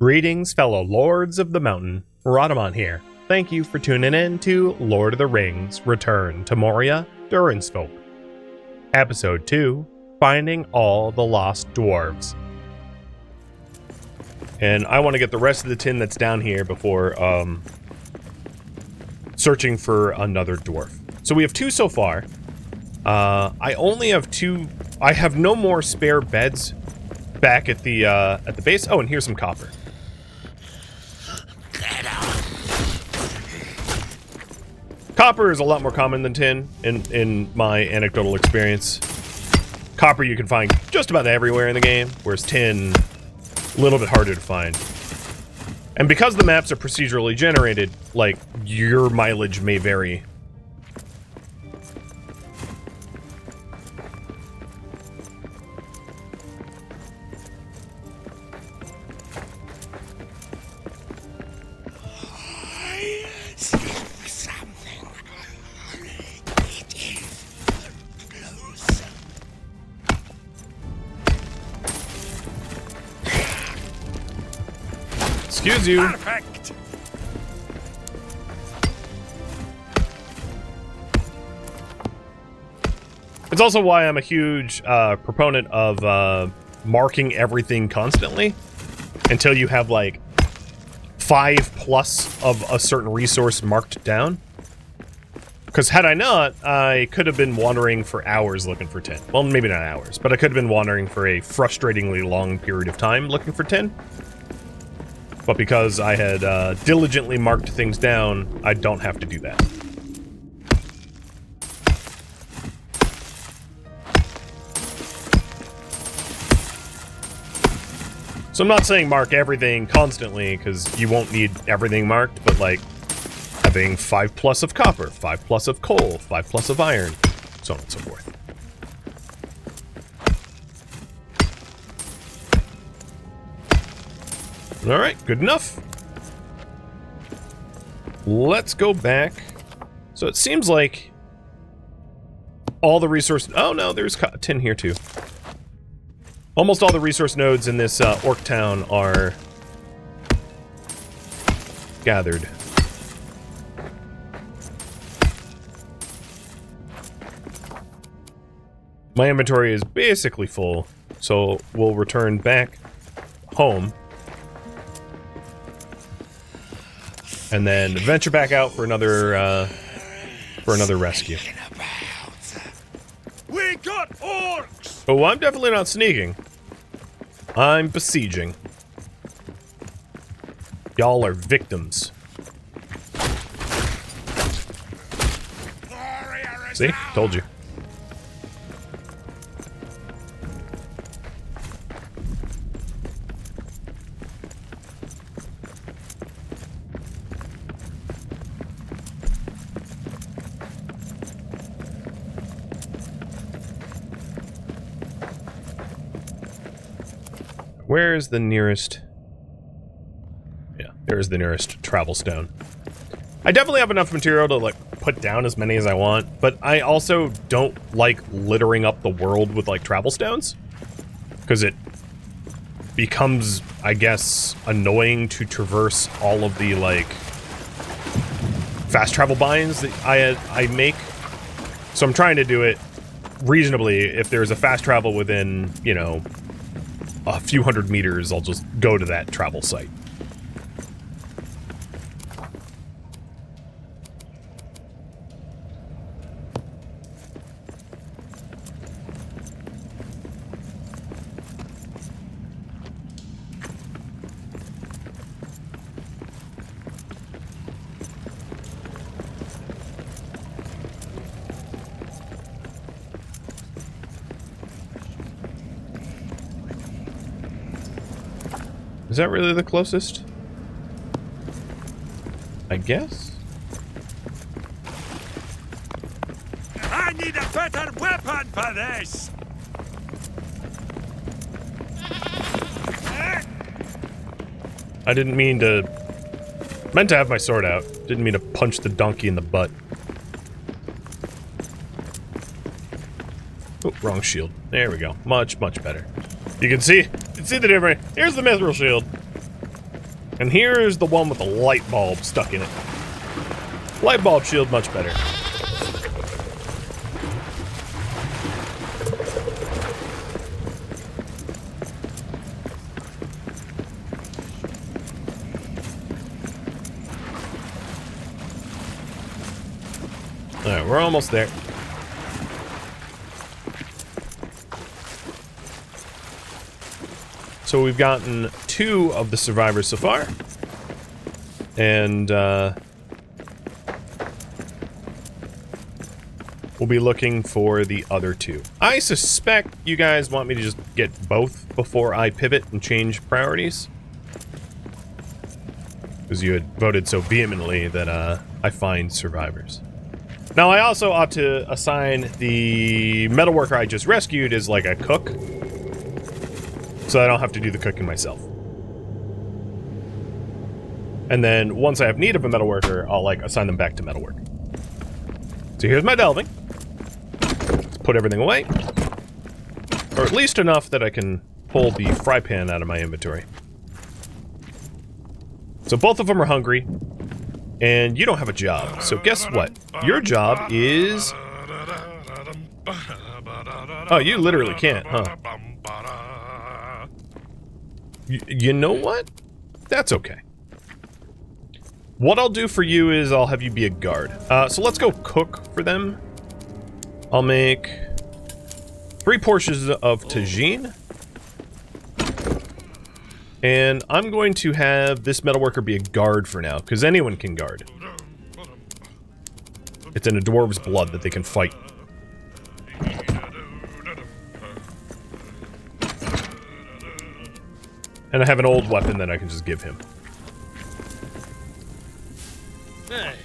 Greetings, fellow lords of the mountain. Rhadamant here. Thank you for tuning in to Lord of the Rings: Return to Moria, DURIN'S, Episode 2, Finding All the Lost Dwarves. And I want to get the rest of the tin that's down here before searching for another dwarf. So we have two so far. I only have two. I have no more spare beds back at the base. Oh, and here's some copper. Copper is a lot more common than tin in my anecdotal experience. Copper you can find just about everywhere in the game, whereas tin, a little bit harder to find. And because the maps are procedurally generated, like, your mileage may vary. Excuse you. Perfect. It's also why I'm a huge proponent of marking everything constantly until you have like 5+ of a certain resource marked down. Because had I not, I could have been wandering for hours looking for tin. Well, maybe not hours, but I could have been wandering for a frustratingly long period of time looking for tin. But because I had diligently marked things down, I don't have to do that. So I'm not saying mark everything constantly, because you won't need everything marked, but like having 5+ of copper, 5+ of coal, 5+ of iron, so on and so forth. Alright, good enough. Let's go back. So it seems like all the resource... Oh no, there's tin here too. Almost all the resource nodes in this orc town are gathered. My inventory is basically full, so we'll return back home. And then venture back out for another rescue. We got orcs! Oh, I'm definitely not sneaking. I'm besieging. Y'all are victims. See? Told you. Where's the nearest... Yeah, there's the nearest travel stone. I definitely have enough material to, like, put down as many as I want, but I also don't like littering up the world with, like, travel stones. Because it becomes, I guess, annoying to traverse all of the, like, fast travel binds that I make. So I'm trying to do it reasonably. If there's a fast travel within, you know, a few hundred meters, I'll just go to that travel site. Is that really the closest? I guess? I need a better weapon for this! I didn't mean to... Meant to have my sword out. Didn't mean to punch the donkey in the butt. Oh, wrong shield. There we go. Much, much better. You can see the difference. Here's the mithril shield. And here's the one with the light bulb stuck in it. Light bulb shield, much better. Alright, we're almost there. So we've gotten 2 of the survivors so far. And, we'll be looking for the other 2. I suspect you guys want me to just get both before I pivot and change priorities. Because you had voted so vehemently that, I find survivors. Now, I also ought to assign the metalworker I just rescued as, like, a cook. So I don't have to do the cooking myself. And then, once I have need of a metalworker, I'll, like, assign them back to metalwork. So here's my delving. Let's put everything away. Or at least enough that I can pull the fry pan out of my inventory. So both of them are hungry. And you don't have a job. So guess what? Your job is... Oh, you literally can't, huh? You know what? That's okay. What I'll do for you is I'll have you be a guard. So let's go cook for them. I'll make 3 portions of tagine. And I'm going to have this metalworker be a guard for now, because anyone can guard. It's in a dwarves' blood that they can fight. And I have an old weapon that I can just give him. Hey.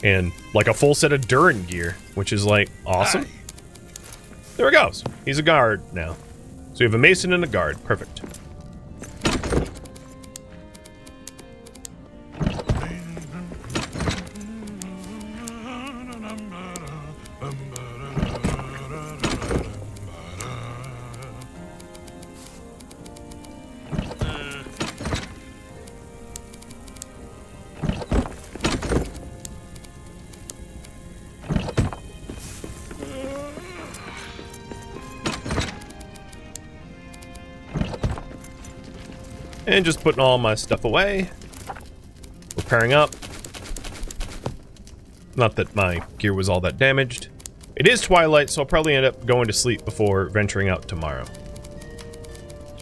And, like, a full set of Durin gear, which is, like, awesome. Hey. There he goes. He's a guard now. So you have a mason and a guard. Perfect. And just putting all my stuff away. Repairing up. Not that my gear was all that damaged. It is twilight, so I'll probably end up going to sleep before venturing out tomorrow.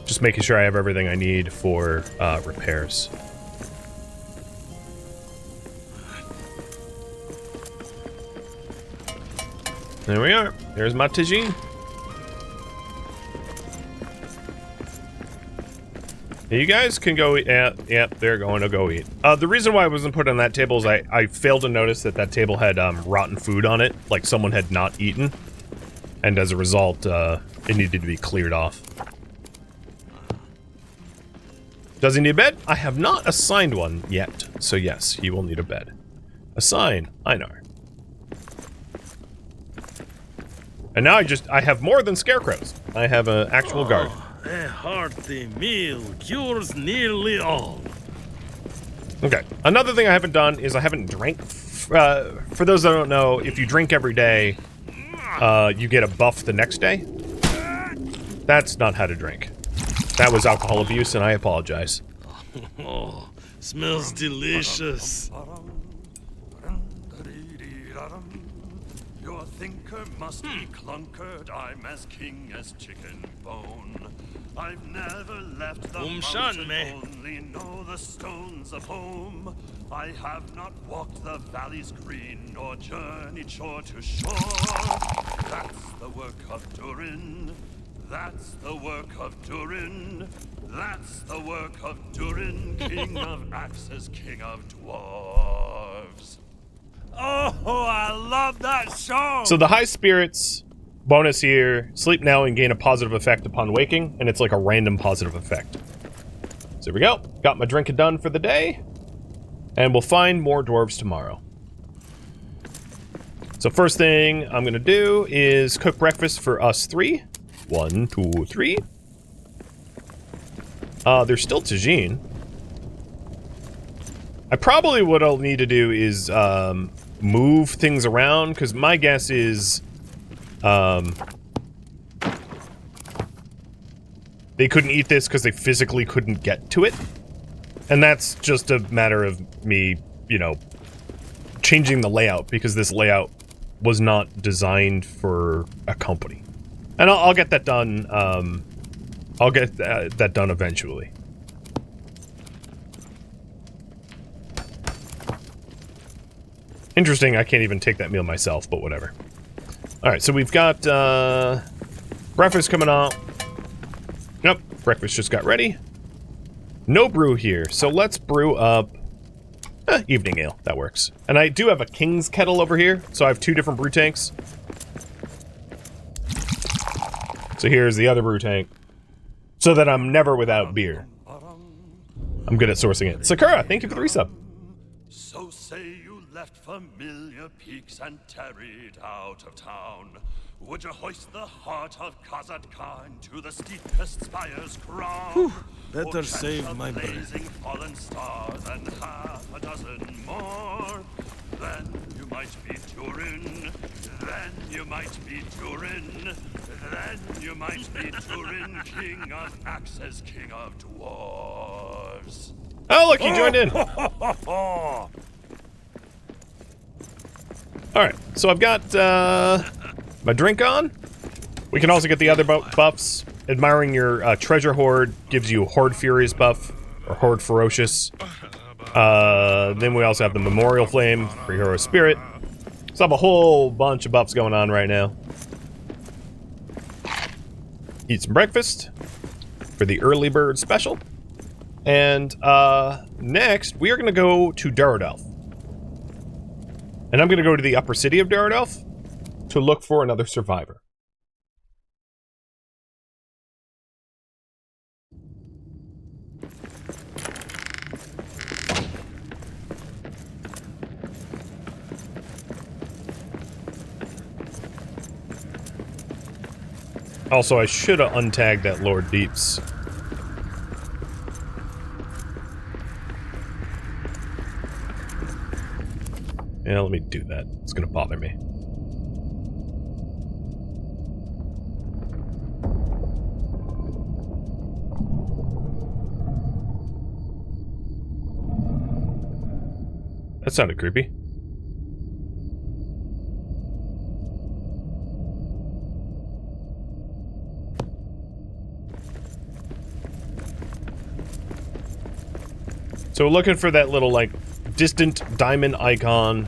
Just making sure I have everything I need for repairs. There we are. There's my tagine. You guys can go eat. Yep, they're going to go eat. The reason why I wasn't put on that table is I failed to notice that that table had rotten food on it, like someone had not eaten. And as a result, it needed to be cleared off. Does he need a bed? I have not assigned one yet, so yes, he will need a bed. Assign, Einar. And now I have more than scarecrows. I have an actual guard. A hearty meal cures nearly all. Okay. Another thing I haven't done is I haven't drank. For those that don't know, if you drink every day, you get a buff the next day. That's not how to drink. That was alcohol abuse, and I apologize. Oh, smells delicious. Your thinker must be clunkered. I'm as king as chicken bone. I've never left the mountain, only know the stones of home. I have not walked the valleys green, nor journeyed shore to shore. That's the work of Durin. That's the work of Durin. That's the work of Durin, king of axes, king of dwarves. Oh, I love that song! So the high spirits bonus here, sleep now and gain a positive effect upon waking, and it's like a random positive effect. So here we go. Got my drinking done for the day, and we'll find more dwarves tomorrow. So first thing I'm gonna do is cook breakfast for us 3. 1, 2, 3. There's still tagine. I probably what I'll need to do is move things around, because my guess is they couldn't eat this because they physically couldn't get to it. And that's just a matter of me, you know, changing the layout, because this layout was not designed for a company. And I'll get that done, I'll get that done eventually. Interesting, I can't even take that meal myself, but whatever. Alright, so we've got, breakfast coming out. Nope, breakfast just got ready. No brew here, so let's brew up evening ale. That works. And I do have a king's kettle over here, so I have 2 different brew tanks. So here's the other brew tank, so that I'm never without beer. I'm good at sourcing it. Sakura, thank you for the resub. So say you left familiar peaks and tarried out of town. Would you hoist the heart of Khazad-Khan to the steepest spire's crown? Whew, better Or save catch a my breath. blazing fallen star than half a dozen more? Then you might be Durin. Then you might be Durin. Then you might be Durin, king of axes, king of dwarves. Oh, look, he joined in. Alright, so I've got my drink on. We can also get the other buffs. Admiring your treasure hoard gives you Horde Furious buff, or Horde Ferocious. Then we also have the Memorial Flame for Hero Spirit. So I have a whole bunch of buffs going on right now. Eat some breakfast for the early bird special. And next, we are going to go to Daradelf. And I'm going to go to the upper city of Daradelf to look for another survivor. Also, I should have untagged that Lord Deeps. Yeah, let me do that. It's gonna bother me. That sounded creepy. So we're looking for that little, like, distant diamond icon.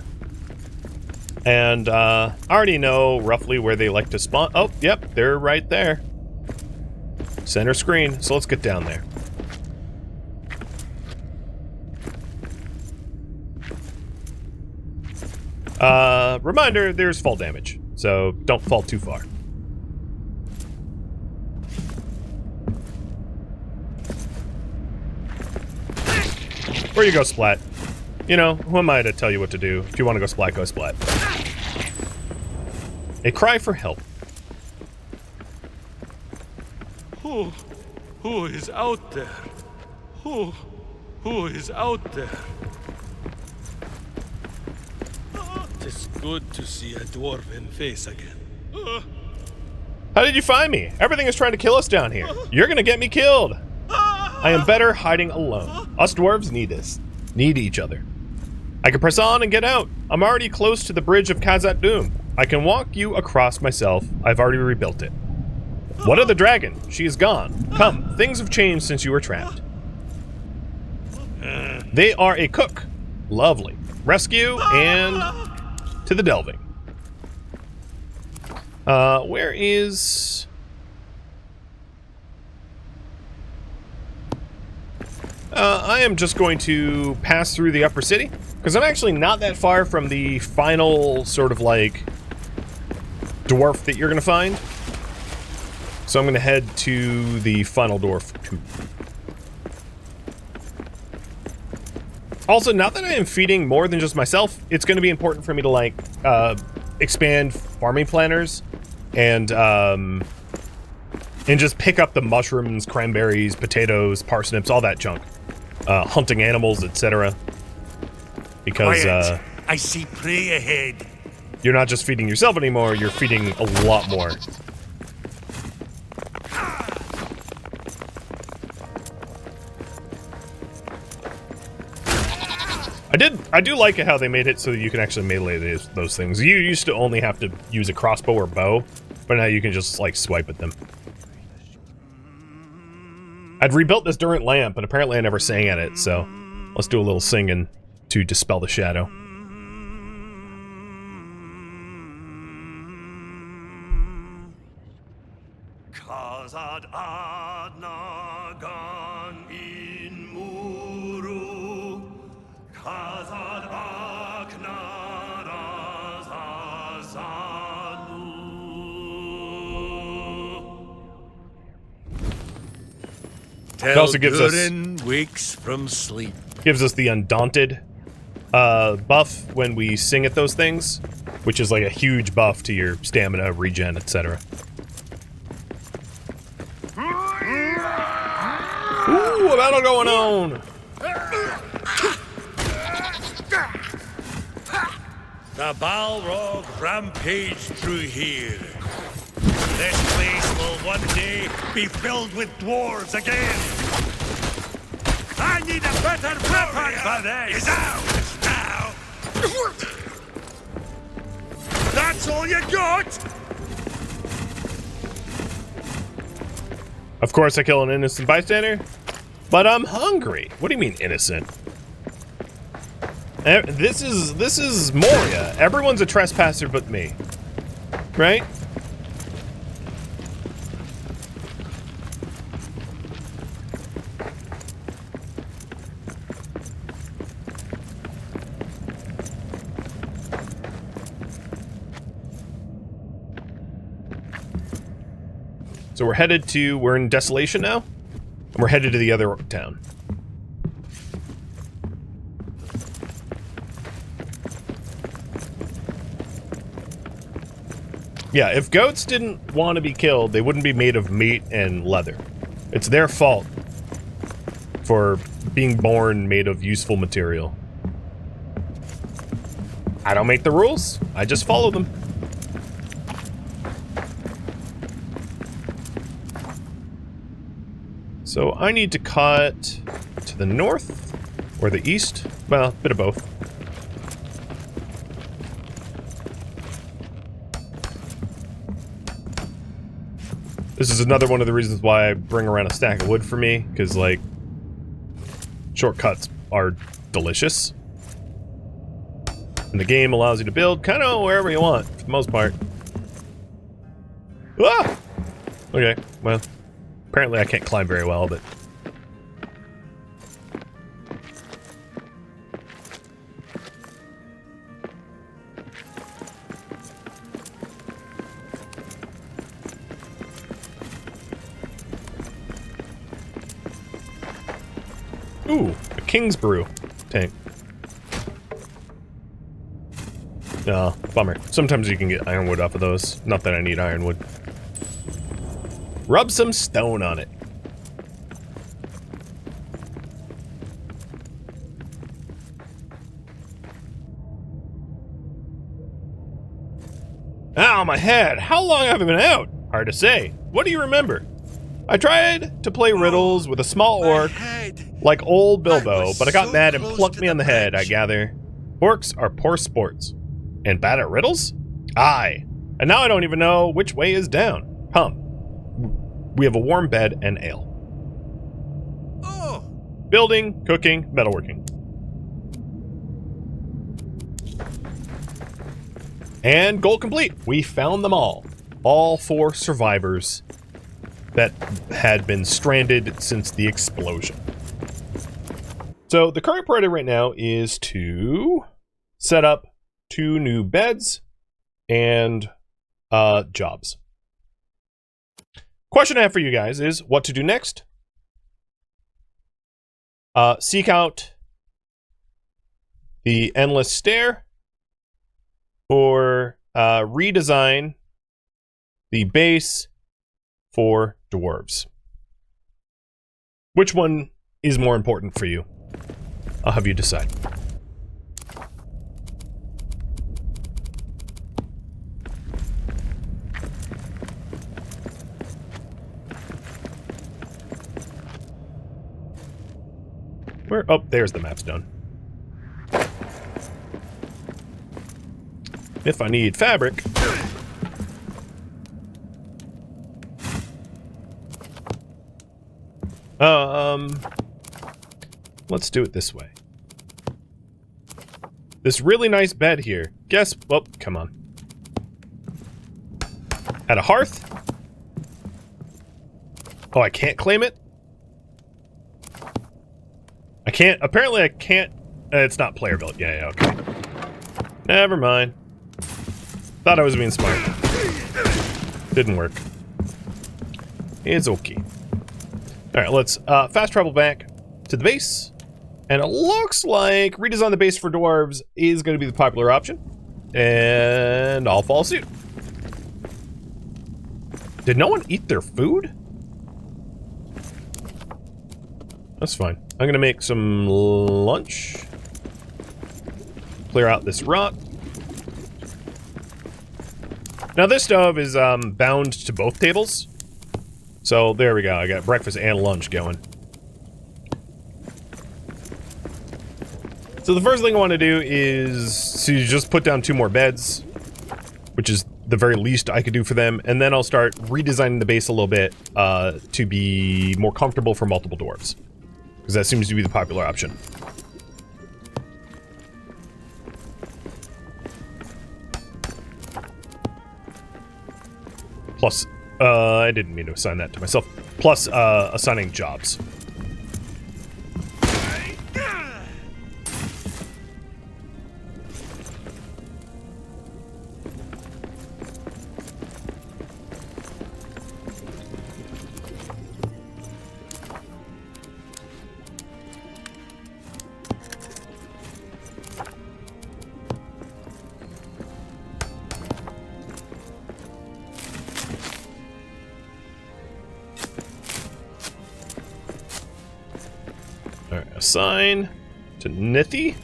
And, I already know roughly where they like to spawn. Oh, yep, they're right there. Center screen. So let's get down there. Reminder, there's fall damage. So don't fall too far. Where you go, Splat? You know, who am I to tell you what to do? If you want to go Splat, go Splat. A cry for help. Who is out there? Who is out there? It's good to see a dwarven face again. How did you find me? Everything is trying to kill us down here. You're gonna get me killed. I am better hiding alone. Us dwarves need this. Need each other. I can press on and get out. I'm already close to the bridge of Khazad-Dûm. I can walk you across myself. I've already rebuilt it. What of the dragon? She is gone. Come, things have changed since you were trapped. They are a cook. Lovely. Rescue and to the delving. Where is... I am just going to pass through the upper city, because I'm actually not that far from the final sort of like dwarf that you're going to find. So I'm going to head to the final dwarf too. Also, now that I am feeding more than just myself, it's going to be important for me to like expand farming planners and and just pick up the mushrooms, cranberries, potatoes, parsnips, all that junk. Hunting animals, etc. Because I see prey ahead. you're not just feeding yourself anymore, you're feeding a lot more. I do like it how they made it so that you can actually melee those things. You used to only have to use a crossbow or bow, but now you can just, like, swipe at them. I'd rebuilt this Durant lamp, and apparently I never sang at it, so let's do a little singing to dispel the shadow. Kazad Adnagan in Muru, Kazad Aknarazazanu. Till also gives us- Durin wakes from sleep. Gives us the Undaunted buff when we sing at those things, which is like a huge buff to your stamina, regen, etc. Ooh, a battle going on! The Balrog rampage through here. This place will one day be filled with dwarves again. I need a better weapon for this. Is out now. That's all you got? Of course I kill an innocent bystander, but I'm hungry. What do you mean innocent? This is Moria. Everyone's a trespasser but me. Right? So we're in Desolation now, and we're headed to the other town. Yeah, if goats didn't want to be killed, they wouldn't be made of meat and leather. It's their fault for being born made of useful material. I don't make the rules, I just follow them. So I need to cut to the north or the east. Well, a bit of both. This is another one of the reasons why I bring around a stack of wood for me, because, like, shortcuts are delicious. And the game allows you to build kind of wherever you want, for the most part. Ah! Okay, well. Apparently I can't climb very well, but... Ooh, a King's Brew tank. Oh, bummer. Sometimes you can get ironwood off of those. Not that I need ironwood. Rub some stone on it. Ow, my head! How long have I been out? Hard to say. What do you remember? I tried to play riddles with a small orc, like old Bilbo, but I got mad and plucked me on the head, I gather. Orcs are poor sports. And bad at riddles? Aye. And now I don't even know which way is down. We have a warm bed and ale. Oh. Building, cooking, metalworking. And goal complete. We found them all. All 4 survivors that had been stranded since the explosion. So the current priority right now is to set up 2 new beds and jobs. Question I have for you guys is what to do next. Seek out the Endless Stair, or redesign the base for dwarves. Which one is more important for you? I'll have you decide. Where? Oh, there's the map's done. If I need fabric... let's do it this way. This really nice bed here. Guess... Oh, come on. At a hearth? Oh, I can't claim it? I can't... Apparently I can't... it's not player built. Yeah, okay. Never mind. Thought I was being smart. Didn't work. It's okay. Alright, let's fast travel back to the base. And it looks like redesign the base for dwarves is going to be the popular option. And I'll follow suit. Did no one eat their food? That's fine. I'm going to make some lunch. Clear out this rock. Now this stove is bound to both tables. So there we go. I got breakfast and lunch going. So the first thing I want to do is to just put down 2 more beds, which is the very least I could do for them, and then I'll start redesigning the base a little bit to be more comfortable for multiple dwarves, because that seems to be the popular option. Plus, I didn't mean to assign that to myself. Plus, assigning jobs. Alright, assign to Nithy.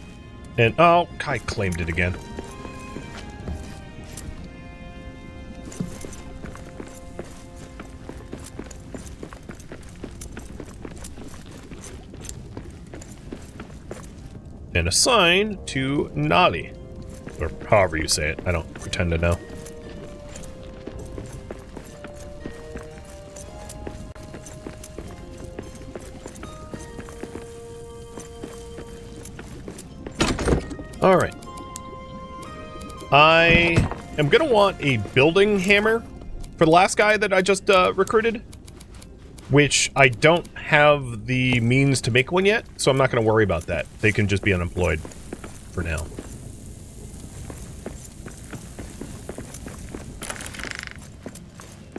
And, oh, Kai claimed it again. And assign to Naughty. Or however you say it. I don't pretend to know. Alright. I am going to want a building hammer for the last guy that I just recruited, which I don't have the means to make one yet, so I'm not going to worry about that. They can just be unemployed for now.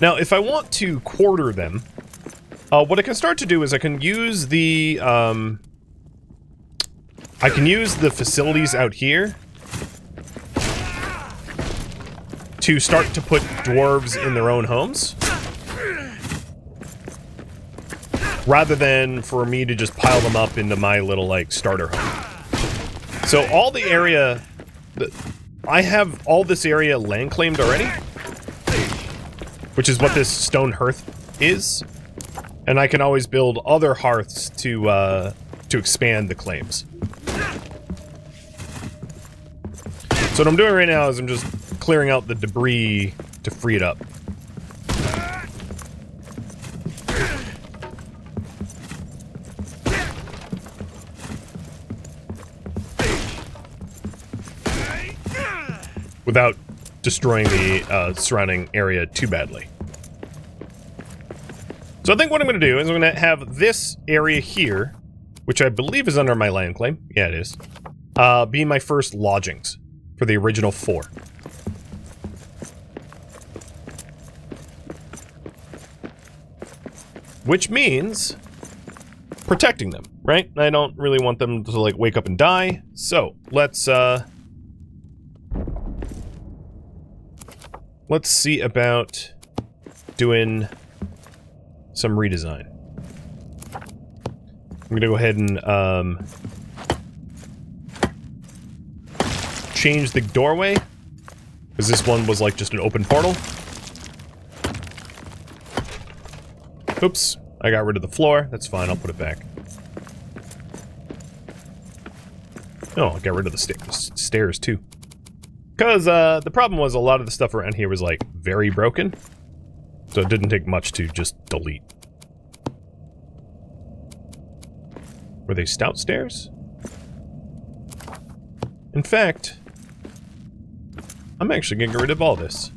Now, if I want to quarter them, what I can start to do is I can use the facilities out here to start to put dwarves in their own homes, rather than for me to just pile them up into my little, like, starter home. So all the area... I have all this area land claimed already, which is what this stone hearth is, and I can always build other hearths to expand the claims. So what I'm doing right now is I'm just clearing out the debris to free it up. Without destroying the surrounding area too badly. So I think what I'm going to do is I'm going to have this area here, which I believe is under my land claim. Yeah, it is. Be my first lodgings for the original 4. Which means protecting them, right? I don't really want them to, like, wake up and die. So, let's see about doing some redesign. I'm gonna go ahead and change the doorway, because this one was like just an open portal. Oops, I got rid of the floor. That's fine, I'll put it back. Oh, I got rid of the stairs too. Because the problem was a lot of the stuff around here was like very broken. So it didn't take much to just delete. Were they stout stairs? In fact, I'm actually gonna get rid of all this.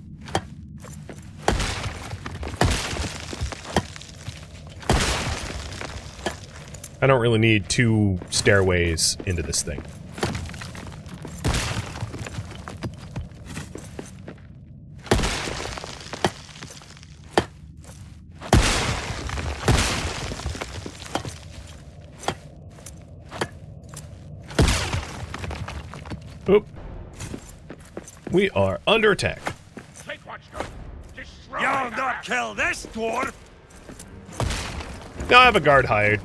I don't really need 2 stairways into this thing. Oop. We are under attack. You'll not kill this dwarf! Now I have a guard hired.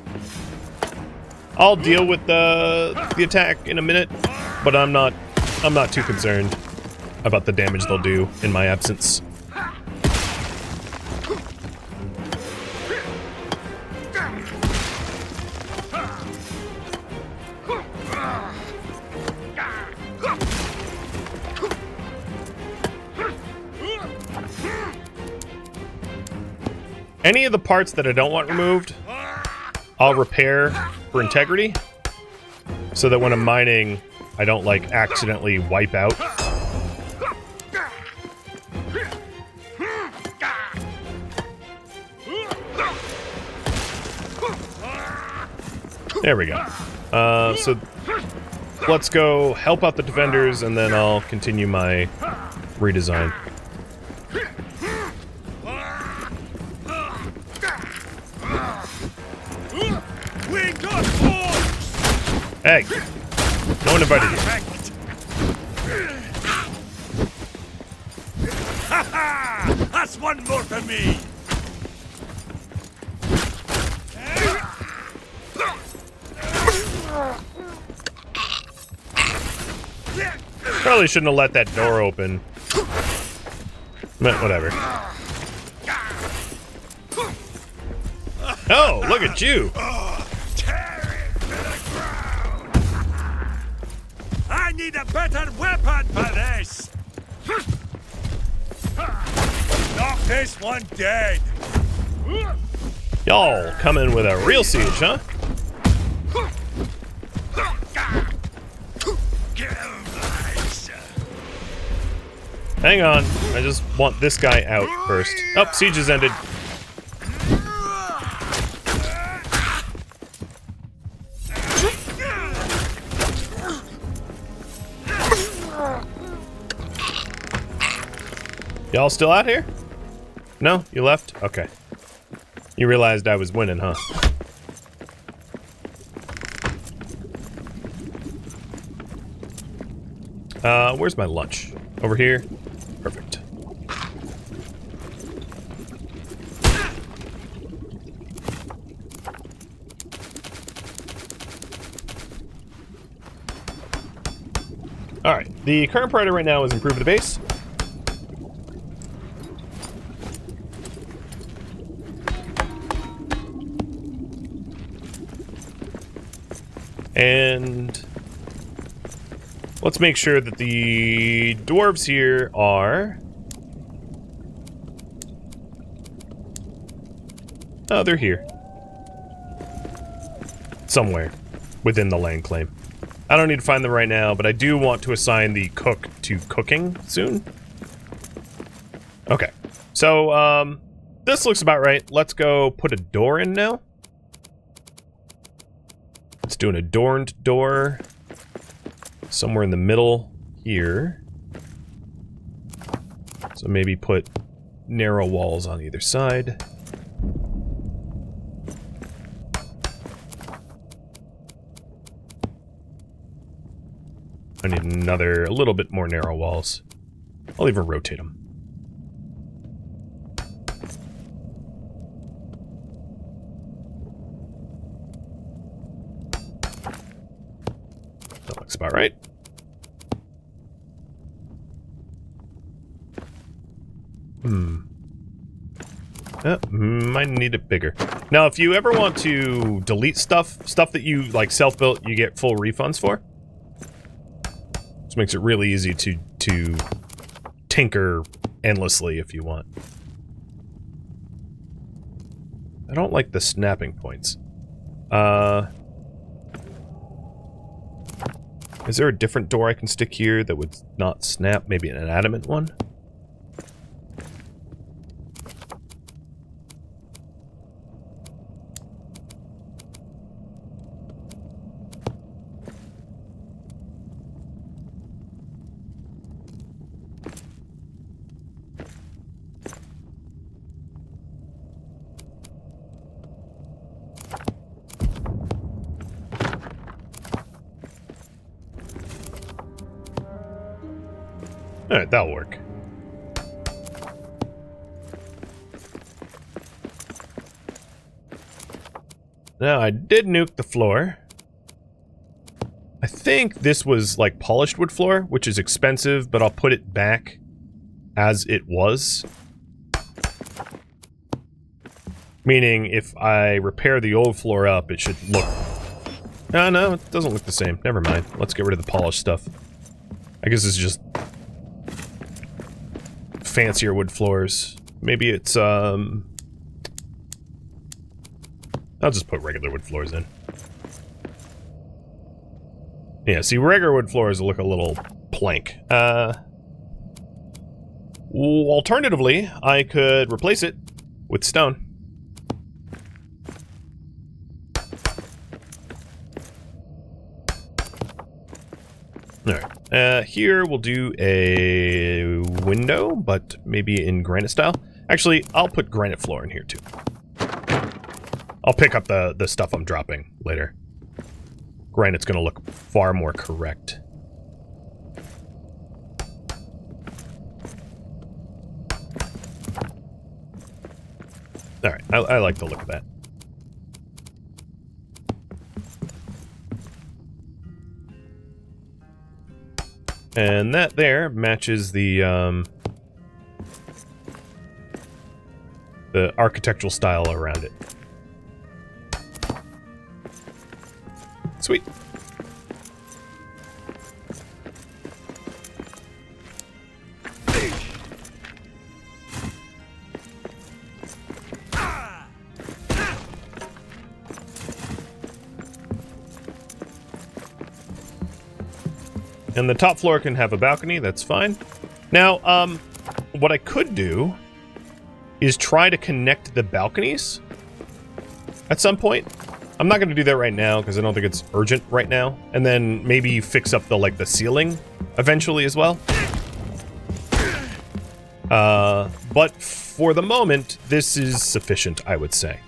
I'll deal with the attack in a minute, but I'm not too concerned about the damage they'll do in my absence. Any of the parts that I don't want removed, I'll repair for integrity, so that when I'm mining, I don't, like, accidentally wipe out. There we go. So let's go help out the defenders, and then I'll continue my redesign. Hey, no one invited you. Ha ha! That's one more for me! Probably shouldn't have let that door open. But whatever. Oh, look at you! I need a better weapon for this! Knock this one dead! Y'all coming with a real siege, huh? Hang on, I just want this guy out first. Oh, siege has ended. Y'all still out here? No? You left? Okay. You realized I was winning, huh? Where's my lunch? Over here? Perfect. Alright, the current priority right now is improve the base. And let's make sure that the dwarves here are... Oh, they're here. Somewhere within the land claim. I don't need to find them right now, but I do want to assign the cook to cooking soon. Okay. So, this looks about right. Let's go put a door in now. Let's do an adorned door somewhere in the middle here. So maybe put narrow walls on either side. I need a little bit more narrow walls. I'll even rotate them. Looks about right. Might need it bigger. Now, if you ever want to delete stuff that you, like, self-built, you get full refunds for. This makes it really easy to tinker endlessly if you want. I don't like the snapping points. Is there a different door I can stick here that would not snap? Maybe an adamant one? Alright, that'll work. Now, I did nuke the floor. I think this was, like, polished wood floor, which is expensive, but I'll put it back as it was. Meaning, if I repair the old floor up, it should look... Oh, no, it doesn't look the same. Never mind. Let's get rid of the polished stuff. I guess it's just... fancier wood floors. Maybe it's, I'll just put regular wood floors in. Yeah, see, regular wood floors look a little plank. Alternatively, I could replace it with stone. Alright, here we'll do a window, but maybe in granite style. Actually, I'll put granite floor in here too. I'll pick up the stuff I'm dropping later. Granite's gonna look far more correct. Alright, I like the look of that. And that there matches the architectural style around it. Sweet. And the top floor can have a balcony, that's fine. Now, what I could do is try to connect the balconies at some point. I'm not going to do that right now because I don't think it's urgent right now. And then maybe fix up the ceiling eventually as well. But for the moment, this is sufficient, I would say.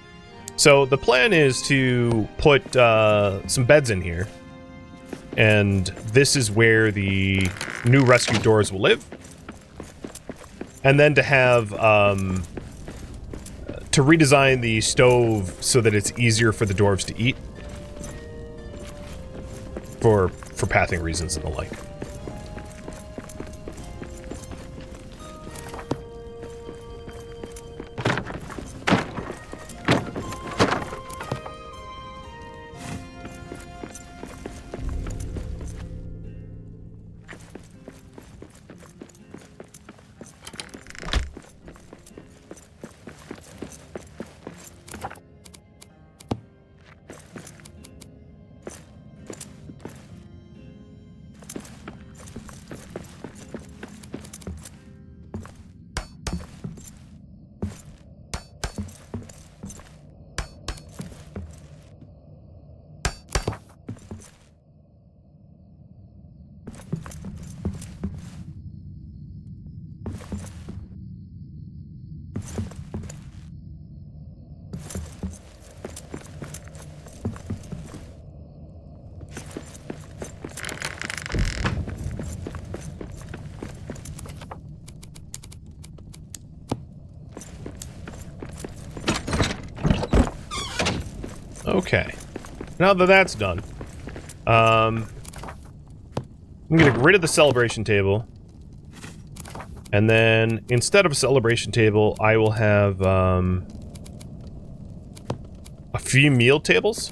So the plan is to put some beds in here. And this is where the new rescue doors will live. And then to have, to redesign the stove so that it's easier for the dwarves to eat. For pathing reasons and the like. Okay. Now that that's done, I'm gonna get rid of the celebration table. And then, instead of a celebration table, I will have, a few meal tables.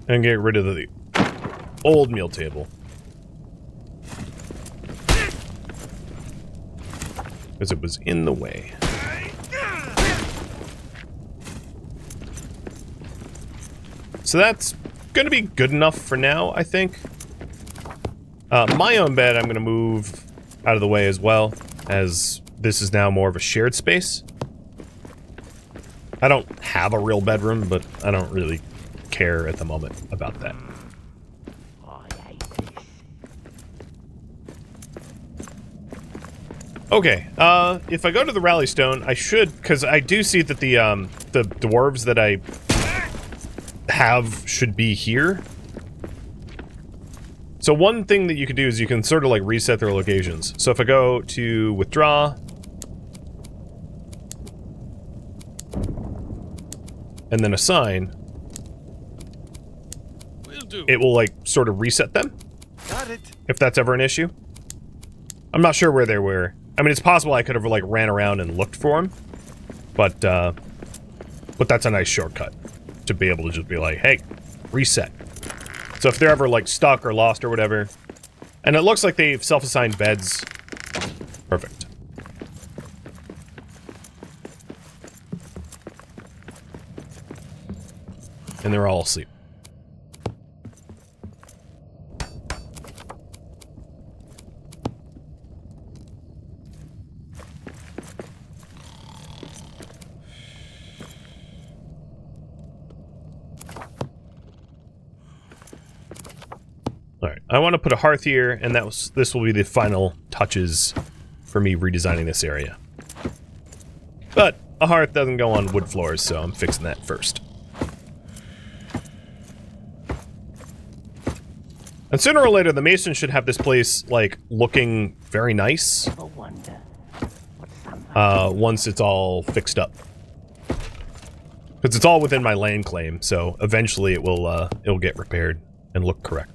And get rid of the old meal table. Because it was in the way. So that's gonna be good enough for now, I think. My own bed I'm gonna move out of the way as well, as this is now more of a shared space. I don't have a real bedroom, but I don't really care at the moment about that. Okay, if I go to the rally stone, I should, because I do see that the dwarves that I have should be here. So one thing that you can do is you can sort of like reset their locations. So if I go to withdraw, and then assign, it will like sort of reset them. Got it. If that's ever an issue. I'm not sure where they were. I mean, it's possible I could have like ran around and looked for them, but that's a nice shortcut to be able to just be like, hey, reset. So if they're ever like stuck or lost or whatever, and it looks like they've self-assigned beds. Perfect. And they're all asleep. Alright, I want to put a hearth here, and this will be the final touches for me redesigning this area. But a hearth doesn't go on wood floors, so I'm fixing that first. And sooner or later, the mason should have this place, like, looking very nice. Once it's all fixed up. Because it's all within my land claim, so eventually it'll get repaired and look correct.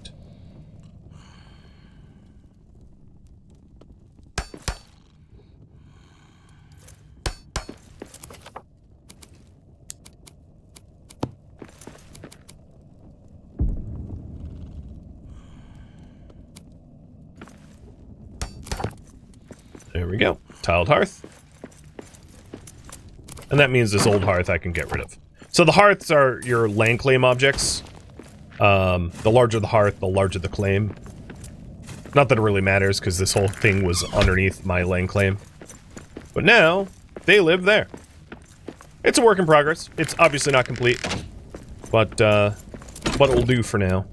There we go. Tiled hearth. And that means this old hearth I can get rid of. So the hearths are your land claim objects. The larger the hearth, the larger the claim. Not that it really matters, because this whole thing was underneath my land claim. But now, they live there. It's a work in progress. It's obviously not complete. But it will do for now.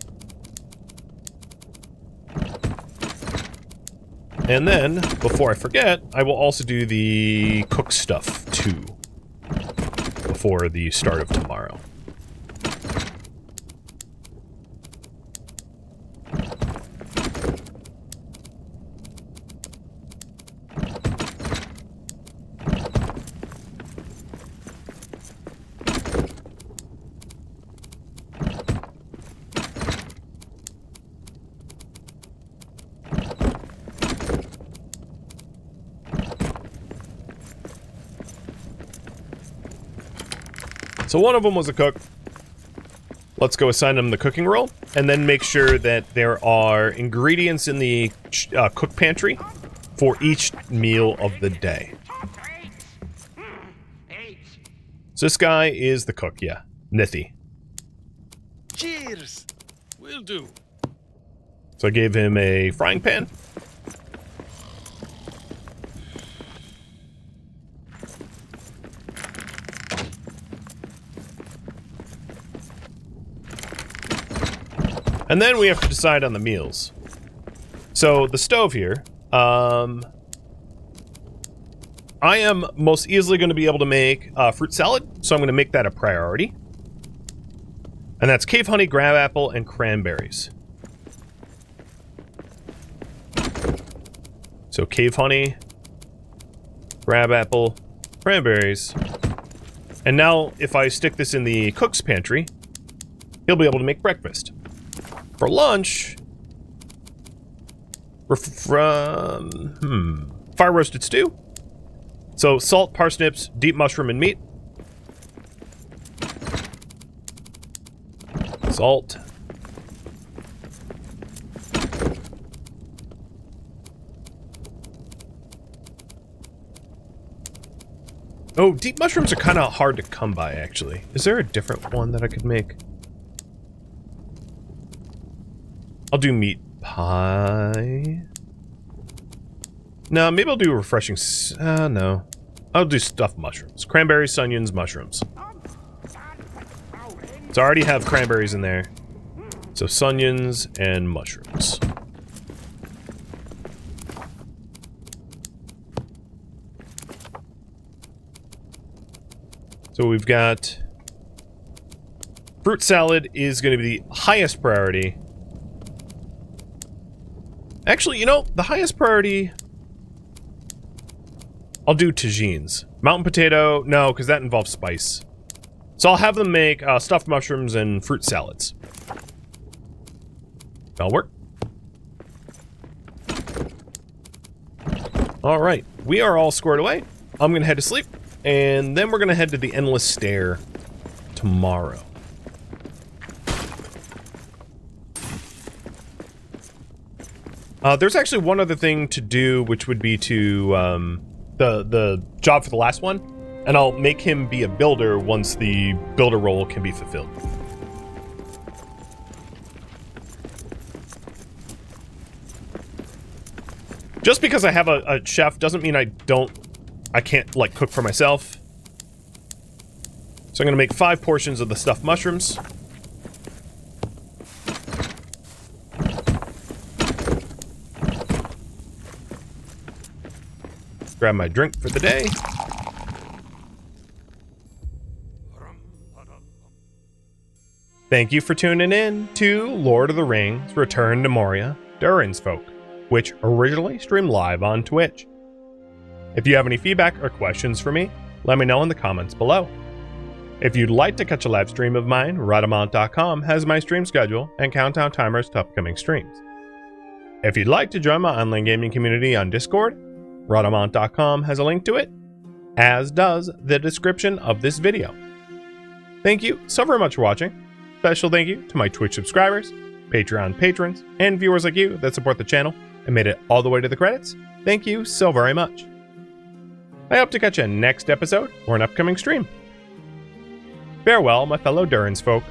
And then, before I forget, I will also do the cook stuff, too. Before the start of tomorrow. So one of them was a cook. Let's go assign them the cooking role, and then make sure that there are ingredients in the cook pantry for each meal of the day. So this guy is the cook, yeah. Nithy. Cheers! Will do. So I gave him a frying pan. And then we have to decide on the meals. So the stove here, I am most easily going to be able to make fruit salad, so I'm going to make that a priority. And that's cave honey, crab apple, and cranberries. So cave honey, crab apple, cranberries, And now, if I stick this in the cook's pantry, he'll be able to make breakfast. For lunch, we're from... fire roasted stew. So, salt, parsnips, deep mushroom, and meat. Salt. Oh, deep mushrooms are kind of hard to come by, actually. Is there a different one that I could make? I'll do meat pie. No, maybe I'll do refreshing... no. I'll do stuffed mushrooms. Cranberries, onions, mushrooms. So I already have cranberries in there. So onions and mushrooms. So we've got... fruit salad is going to be the highest priority. Actually, you know, the highest priority... I'll do tagines. Mountain potato, no, because that involves spice. So I'll have them make stuffed mushrooms and fruit salads. That'll work. Alright, we are all squared away. I'm going to head to sleep, and then we're going to head to the Endless Stair tomorrow. There's actually one other thing to do, which would be to, the job for the last one, and I'll make him be a builder once the builder role can be fulfilled. Just because I have a chef doesn't mean I can't, like, cook for myself. So I'm gonna make 5 portions of the stuffed mushrooms. Grab my drink for the day. Thank you for tuning in to Lord of the Rings Return to Moria, DURIN'S Folk, which originally streamed live on Twitch. If you have any feedback or questions for me, let me know in the comments below. If you'd like to catch a live stream of mine, Rhadamant.com has my stream schedule and countdown timers to upcoming streams. If you'd like to join my online gaming community on Discord, Rhadamant.com has a link to it, as does the description of this video. Thank you so very much for watching. Special thank you to my Twitch subscribers, Patreon patrons, and viewers like you that support the channel and made it all the way to the credits. Thank you so very much. I hope to catch you next episode or an upcoming stream. Farewell, my fellow DURIN'S folk.